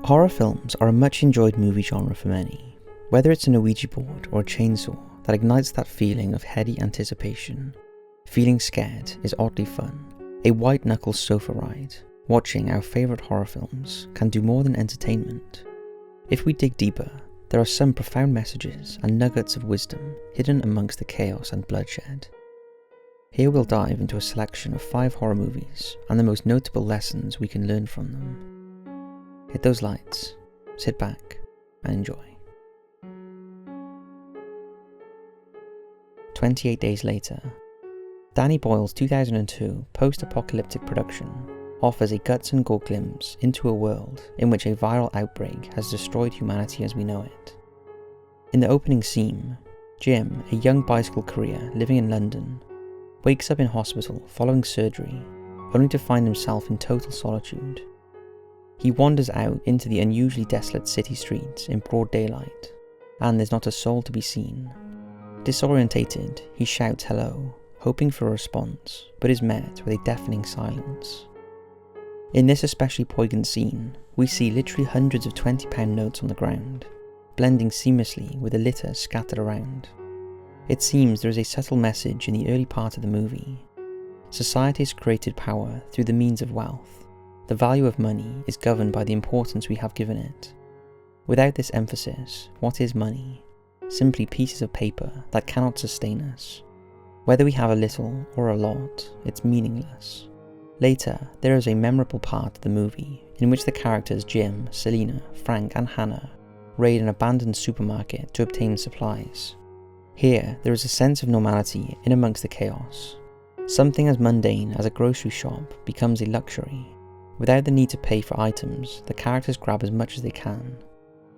Horror films are a much enjoyed movie genre for many, whether it's an Ouija board or a chainsaw that ignites that feeling of heady anticipation. Feeling scared is oddly fun. A white-knuckle sofa ride, watching our favourite horror films, can do more than entertainment. If we dig deeper, there are some profound messages and nuggets of wisdom hidden amongst the chaos and bloodshed. Here we'll dive into a selection of 5 horror movies and the most notable lessons we can learn from them. Hit those lights, sit back, and enjoy. 28 Days Later. Danny Boyle's 2002 post-apocalyptic production offers a guts and gore glimpse into a world in which a viral outbreak has destroyed humanity as we know it. In the opening scene, Jim, a young bicycle courier living in London, wakes up in hospital following surgery, only to find himself in total solitude. He wanders out into the unusually desolate city streets in broad daylight, and there's not a soul to be seen. Disorientated, he shouts hello, hoping for a response, but is met with a deafening silence. In this especially poignant scene, we see literally hundreds of £20 notes on the ground, blending seamlessly with the litter scattered around. It seems there is a subtle message in the early part of the movie. Society has created power through the means of wealth. The value of money is governed by the importance we have given it. Without this emphasis, what is money? Simply pieces of paper that cannot sustain us. Whether we have a little or a lot, it's meaningless. Later, there is a memorable part of the movie in which the characters Jim, Selina, Frank and Hannah raid an abandoned supermarket to obtain supplies. Here, there is a sense of normality in amongst the chaos. Something as mundane as a grocery shop becomes a luxury. Without the need to pay for items, the characters grab as much as they can.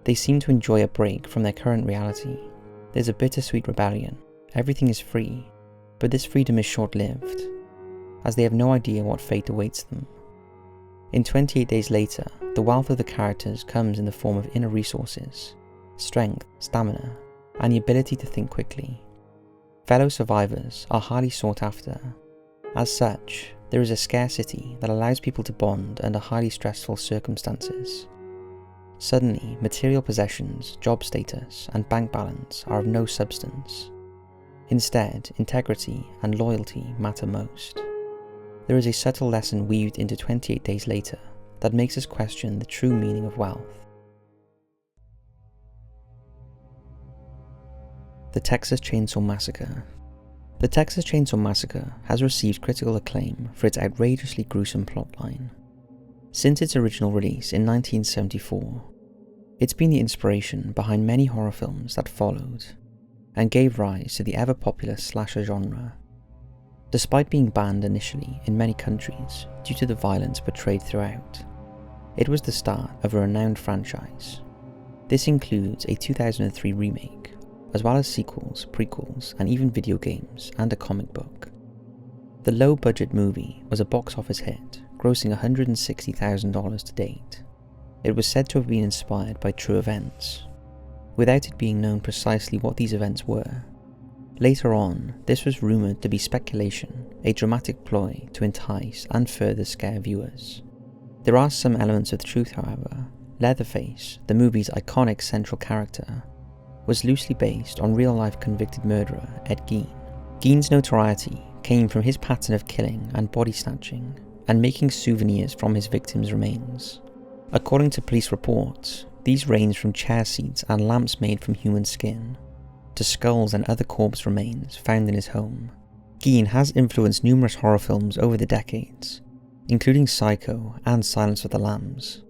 They seem to enjoy a break from their current reality. There's a bittersweet rebellion. Everything is free, but this freedom is short-lived, as they have no idea what fate awaits them. In 28 Days Later, the wealth of the characters comes in the form of inner resources, strength, stamina, and the ability to think quickly. Fellow survivors are highly sought after. As such, there is a scarcity that allows people to bond under highly stressful circumstances. Suddenly, material possessions, job status, and bank balance are of no substance. Instead, integrity and loyalty matter most. There is a subtle lesson weaved into 28 Days Later that makes us question the true meaning of wealth. The Texas Chainsaw Massacre. The Texas Chainsaw Massacre has received critical acclaim for its outrageously gruesome plotline. Since its original release in 1974, it's been the inspiration behind many horror films that followed, and gave rise to the ever-popular slasher genre. Despite being banned initially in many countries due to the violence portrayed throughout, it was the start of a renowned franchise. This includes a 2003 remake, as well as sequels, prequels, and even video games and a comic book. The low-budget movie was a box office hit, grossing $160,000 to date. It was said to have been inspired by true events, without it being known precisely what these events were. Later on, this was rumoured to be speculation, a dramatic ploy to entice and further scare viewers. There are some elements of truth, however. Leatherface, the movie's iconic central character, was loosely based on real-life convicted murderer Ed Gein. Gein's notoriety came from his pattern of killing and body snatching, and making souvenirs from his victims' remains. According to police reports, these range from chair seats and lamps made from human skin, to skulls and other corpse remains found in his home. Gein has influenced numerous horror films over the decades, including Psycho and Silence of the Lambs,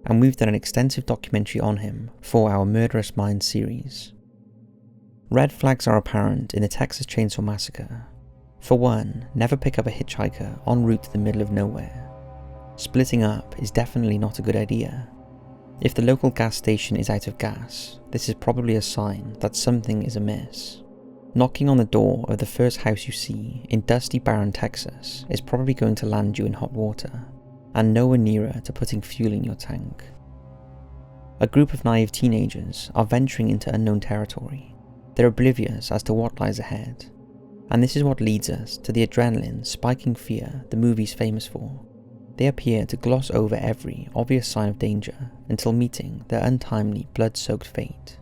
and we've done an extensive documentary on him for our Murderous Minds series. Red flags are apparent in the Texas Chainsaw Massacre. For one, never pick up a hitchhiker en route to the middle of nowhere. Splitting up is definitely not a good idea. If the local gas station is out of gas, this is probably a sign that something is amiss. Knocking on the door of the first house you see in dusty barren Texas is probably going to land you in hot water, and nowhere nearer to putting fuel in your tank. A group of naive teenagers are venturing into unknown territory. They're oblivious as to what lies ahead, and this is what leads us to the adrenaline spiking fear the movie's famous for. they appear to gloss over every obvious sign of danger until meeting their untimely, blood-soaked fate.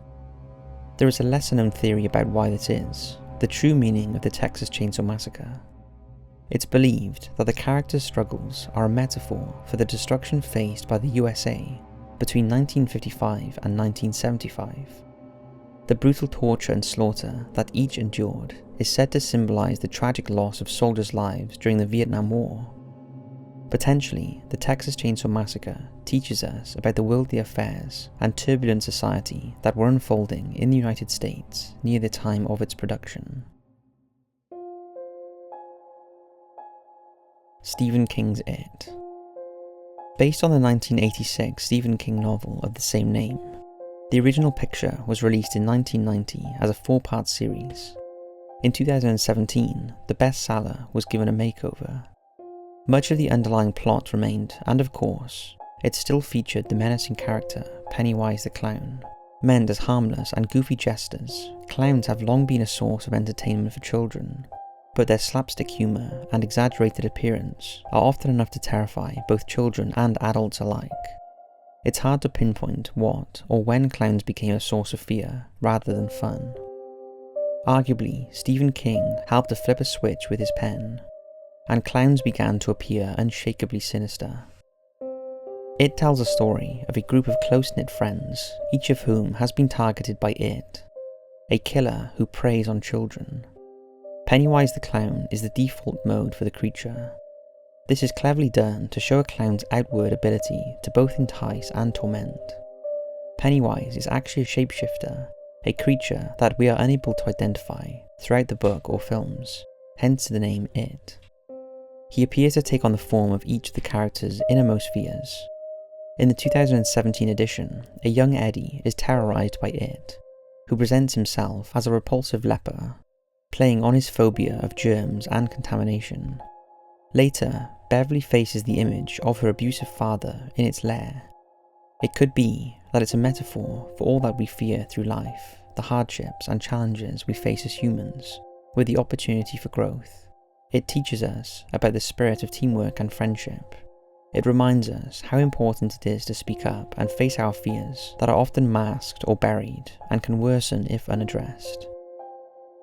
There is a lesser-known theory about why this is, the true meaning of the Texas Chainsaw Massacre. It's believed that the characters' struggles are a metaphor for the destruction faced by the USA between 1955 and 1975. The brutal torture and slaughter that each endured is said to symbolize the tragic loss of soldiers' lives during the Vietnam War. Potentially, the Texas Chainsaw Massacre teaches us about the worldly affairs and turbulent society that were unfolding in the United States near the time of its production. Stephen King's It. Based on the 1986 Stephen King novel of the same name, the original picture was released in 1990 as a 4-part series. In 2017, the bestseller was given a makeover. Much of the underlying plot remained, and of course, it still featured the menacing character Pennywise the Clown. Meant as harmless and goofy jesters, clowns have long been a source of entertainment for children, but their slapstick humour and exaggerated appearance are often enough to terrify both children and adults alike. It's hard to pinpoint what or when clowns became a source of fear rather than fun. Arguably, Stephen King helped to flip a switch with his pen, and clowns began to appear unshakably sinister. It tells a story of a group of close-knit friends, each of whom has been targeted by it, a killer who preys on children. Pennywise the Clown is the default mode for the creature. This is cleverly done to show a clown's outward ability to both entice and torment. Pennywise is actually a shapeshifter, a creature that we are unable to identify throughout the book or films, hence the name It. He appears to take on the form of each of the characters' innermost fears. In the 2017 edition, a young Eddie is terrorized by It, who presents himself as a repulsive leper, playing on his phobia of germs and contamination. Later, Beverly faces the image of her abusive father in its lair. It could be that it's a metaphor for all that we fear through life, the hardships and challenges we face as humans, with the opportunity for growth. It teaches us about the spirit of teamwork and friendship. It reminds us how important it is to speak up and face our fears that are often masked or buried and can worsen if unaddressed.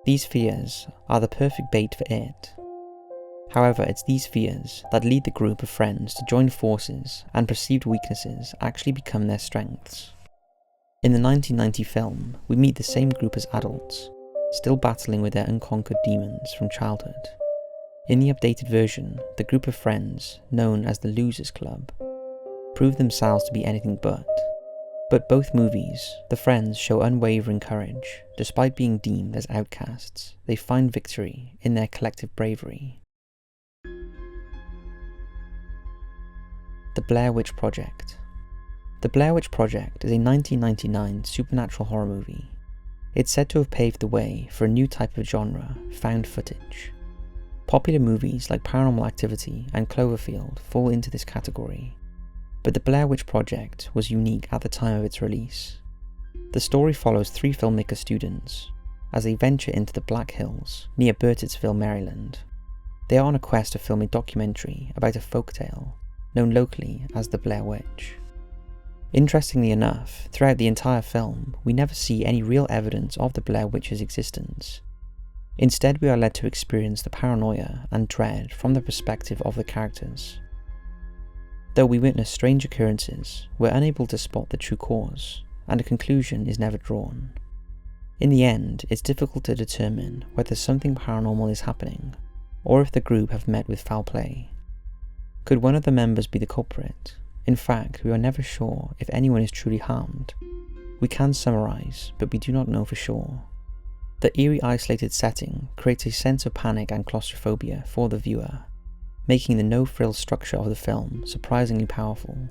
These fears are the perfect bait for It. However, it's these fears that lead the group of friends to join forces, and perceived weaknesses actually become their strengths. In the 1990 film, we meet the same group as adults, still battling with their unconquered demons from childhood. In the updated version, the group of friends, known as the Losers Club, prove themselves to be anything but. But both movies, the friends show unwavering courage. Despite being deemed as outcasts, they find victory in their collective bravery. The Blair Witch Project. The Blair Witch Project is a 1999 supernatural horror movie. It's said to have paved the way for a new type of genre, found footage. Popular movies like Paranormal Activity and Cloverfield fall into this category, but The Blair Witch Project was unique at the time of its release. The story follows 3 filmmaker students as they venture into the Black Hills near Burtittsville, Maryland. They are on a quest to film a documentary about a folktale known locally as the Blair Witch. Interestingly enough, throughout the entire film, we never see any real evidence of the Blair Witch's existence. Instead, we are led to experience the paranoia and dread from the perspective of the characters. Though we witness strange occurrences, we're unable to spot the true cause, and a conclusion is never drawn. In the end, it's difficult to determine whether something paranormal is happening, or if the group have met with foul play. Could one of the members be the culprit? In fact, we are never sure if anyone is truly harmed. We can summarize, but we do not know for sure. The eerie, isolated setting creates a sense of panic and claustrophobia for the viewer, making the no-frills structure of the film surprisingly powerful.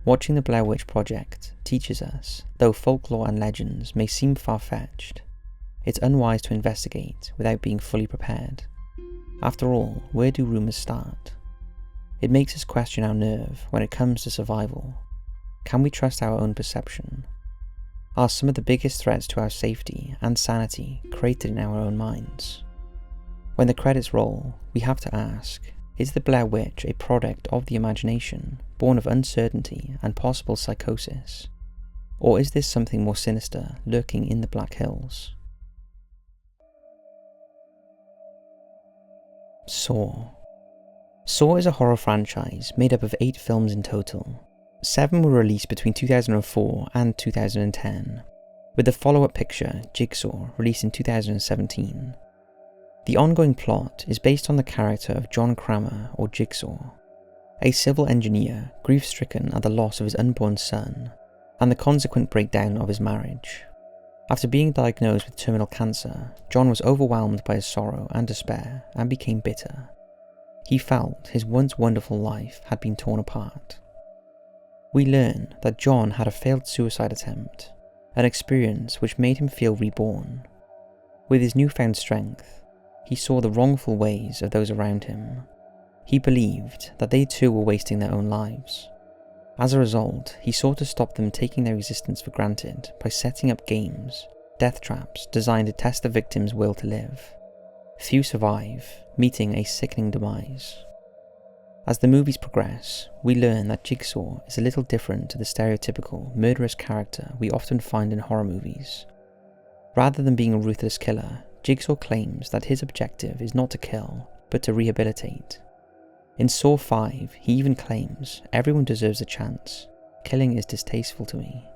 Watching the Blair Witch Project teaches us, though folklore and legends may seem far-fetched, it's unwise to investigate without being fully prepared. After all, where do rumours start? It makes us question our nerve when it comes to survival. Can we trust our own perception? Are some of the biggest threats to our safety and sanity created in our own minds? When the credits roll, we have to ask, Is the Blair Witch a product of the imagination, born of uncertainty and possible psychosis? Or is this something more sinister lurking in the Black Hills? Saw. Saw is a horror franchise made up of 8 films in total. 7 were released between 2004 and 2010, with the follow-up picture, Jigsaw, released in 2017. The ongoing plot is based on the character of John Kramer, or Jigsaw, a civil engineer grief-stricken at the loss of his unborn son, and the consequent breakdown of his marriage. After being diagnosed with terminal cancer, John was overwhelmed by his sorrow and despair and became bitter. He felt his once wonderful life had been torn apart. We learn that John had a failed suicide attempt, an experience which made him feel reborn. With his newfound strength, he saw the wrongful ways of those around him. He believed that they too were wasting their own lives. As a result, he sought to stop them taking their existence for granted by setting up games, death traps designed to test the victim's will to live. Few survive, meeting a sickening demise. As the movies progress, we learn that Jigsaw is a little different to the stereotypical murderous character we often find in horror movies. Rather than being a ruthless killer, Jigsaw claims that his objective is not to kill, but to rehabilitate. In Saw 5, he even claims, "Everyone deserves a chance. Killing is distasteful to me."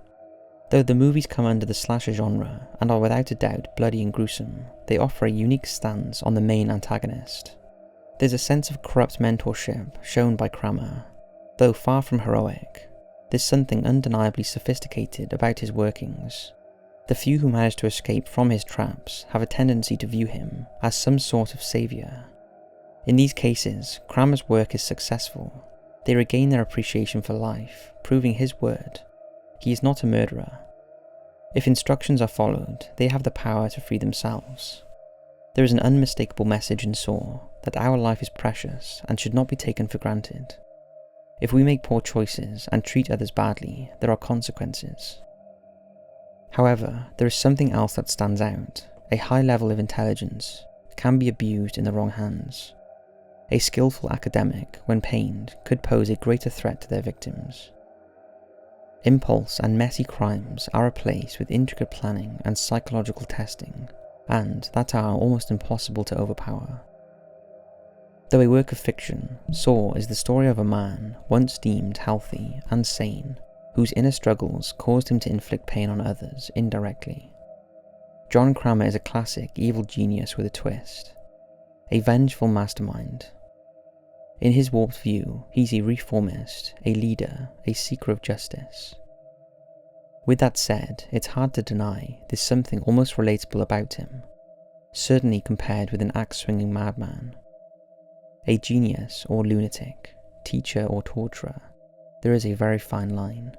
Though the movies come under the slasher genre and are without a doubt bloody and gruesome, they offer a unique stance on the main antagonist. There's a sense of corrupt mentorship shown by Kramer. Though far from heroic, there's something undeniably sophisticated about his workings. The few who manage to escape from his traps have a tendency to view him as some sort of saviour. In these cases, Kramer's work is successful. They regain their appreciation for life, proving his word. He is not a murderer. If instructions are followed, they have the power to free themselves. There is an unmistakable message in Saw that our life is precious and should not be taken for granted. If we make poor choices and treat others badly, there are consequences. However, there is something else that stands out. A high level of intelligence can be abused in the wrong hands. A skillful academic, when pained, could pose a greater threat to their victims. Impulse and messy crimes are a place with intricate planning and psychological testing, and that are almost impossible to overpower. Though a work of fiction, Saw is the story of a man once deemed healthy and sane, whose inner struggles caused him to inflict pain on others indirectly. John Kramer is a classic evil genius with a twist, a vengeful mastermind. In his warped view, he's a reformist, a leader, a seeker of justice. With that said, it's hard to deny there's something almost relatable about him, certainly compared with an axe-swinging madman. A genius or lunatic, teacher or torturer, there is a very fine line.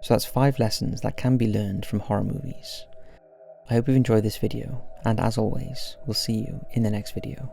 So that's 5 lessons that can be learned from horror movies. I hope you've enjoyed this video, and as always, we'll see you in the next video.